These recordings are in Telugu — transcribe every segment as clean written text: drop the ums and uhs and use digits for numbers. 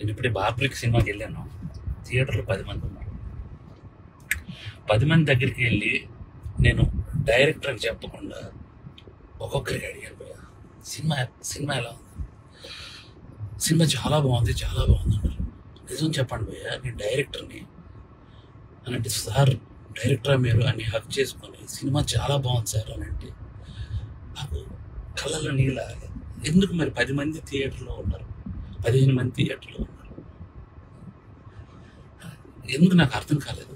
నేను ఇప్పుడే బార్బరికి సినిమాకి వెళ్ళాను. థియేటర్లో 10 మంది ఉన్నారు. 10 మంది దగ్గరికి వెళ్ళి నేను డైరెక్టర్కి చెప్పకుండా ఒక్కొక్కరికి అడిగాను, సినిమా సినిమా ఎలా ఉంది? సినిమా చాలా బాగుంది, చాలా బాగుంది అన్నారు. నిజం చెప్పండి భయ్య, నేను డైరెక్టర్ని అని అంటే, సార్ డైరెక్టరా మీరు అని హక్ చేసుకొని సినిమా చాలా బాగుంది సార్ అని అంటే నాకు కళ్ళలో నీళ్ళ. ఎందుకు మరి 10 మంది థియేటర్లో ఉన్నారు, 15 మంది థియేటర్లో ఉన్నారు, ఎందుకు నాకు అర్థం కాలేదు.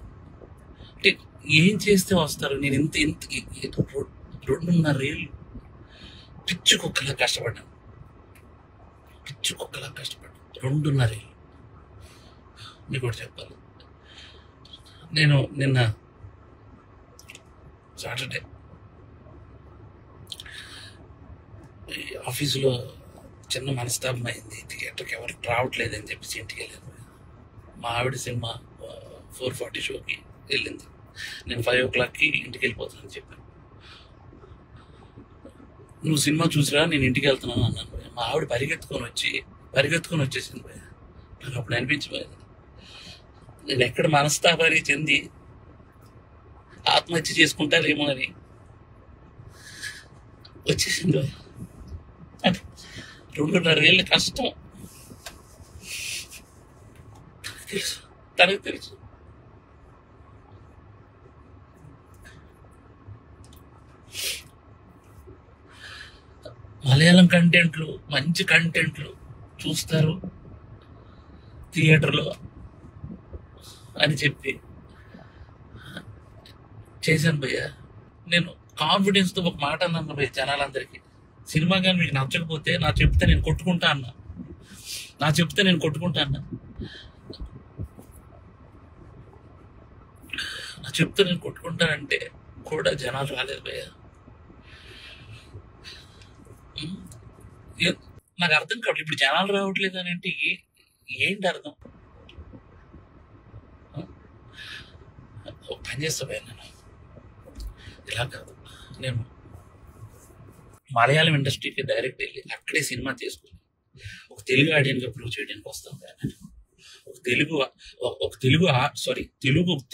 అంటే ఏం చేస్తే వస్తారు? నేను ఇంత ఇంత 2.5 ఏళ్ళు పిచ్చి కుక్కలా కష్టపడ్డాను, పిచ్చి కుక్కలా కష్టపడ్డాను 2.5 ఏళ్ళు. మీకు కూడా చెప్పాలి, నేను నిన్న సాటర్డే ఆఫీసులో చిన్న మనస్తాపం అయింది. థియేటర్కి ఎవరికి రావట్లేదని చెప్పేసి ఇంటికి వెళ్ళాను. మా ఆవిడ సినిమా 4:40 షోకి వెళ్ళింది. నేను 5 o'clockకి ఇంటికి వెళ్ళిపోతానని చెప్పాను. నువ్వు సినిమా చూసిరా, నేను ఇంటికి వెళ్తున్నాను అన్నాను. మా ఆవిడ పరిగెత్తుకొని వచ్చేసింది. నాకు అప్పుడు అనిపించిపోయింది, నేను ఎక్కడ మనస్తాపాన్ని చెంది ఆత్మహత్య చేసుకుంటారేమో అని వచ్చేసింది. 2.5 ఏళ్ళ కష్టం తనకు తెలుసు. మలయాళం కంటెంట్లు, మంచి కంటెంట్లు చూస్తారు థియేటర్లో అని చెప్పి చేశాను భయ్య. నేను కాన్ఫిడెన్స్తో ఒక మాట అన్నాను భయ్య జనాలందరికీ, సినిమా కానీ మీకు నచ్చకపోతే నా చెప్తే నేను కొట్టుకుంటా అన్నా. నా చెప్తే నేను కొట్టుకుంటానంటే కూడా జనాలు రాలేదు భయ్య. నాకు అర్థం కావట్లేదు, ఇప్పుడు జనాలు రావట్లేదు అని అంటే ఏంటి అర్థం? ఒక పని చేస్తా భయ్య, నేను ఇలా కాదు, నేను మలయాళం ఇండస్ట్రీకి డైరెక్ట్ వెళ్ళి అక్కడే సినిమా చేసుకుని ఒక తెలుగు ఆడియన్గా ప్రూవ్ చేయడానికి వస్తాను.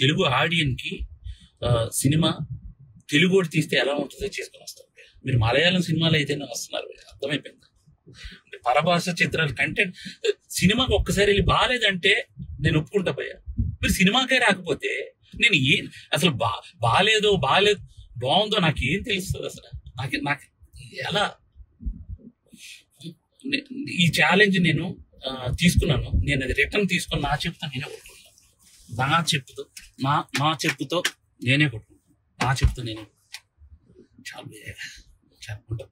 తెలుగు ఆడియన్కి సినిమా తెలుగు తీస్తే ఎలా ఉంటుందో చేసుకుని వస్తాం. మీరు మలయాళం సినిమాలు అయితేనే వస్తున్నారు, అర్థమైపోయింది. అంటే పరభాష చిత్రాలు కంటెంట్ సినిమాకి ఒక్కసారి వెళ్ళి బాగాలేదంటే నేను ఒప్పుకుంటా భయ్య. మీరు సినిమాకే రాకపోతే నేను అసలు బాగాలేదు బాగుందో నాకేం తెలుస్తుంది అసలు? నాకు ఎలా ఈ ఛాలెంజ్ నేను తీసుకున్నాను. నేను అది రిటర్న్ తీసుకొని నా చెప్పుతో నేనే కొట్టుకుంటాను. నా చెప్పుతో నేనే కొట్టుకుంటాను. చాలా చాలా ఉంటా.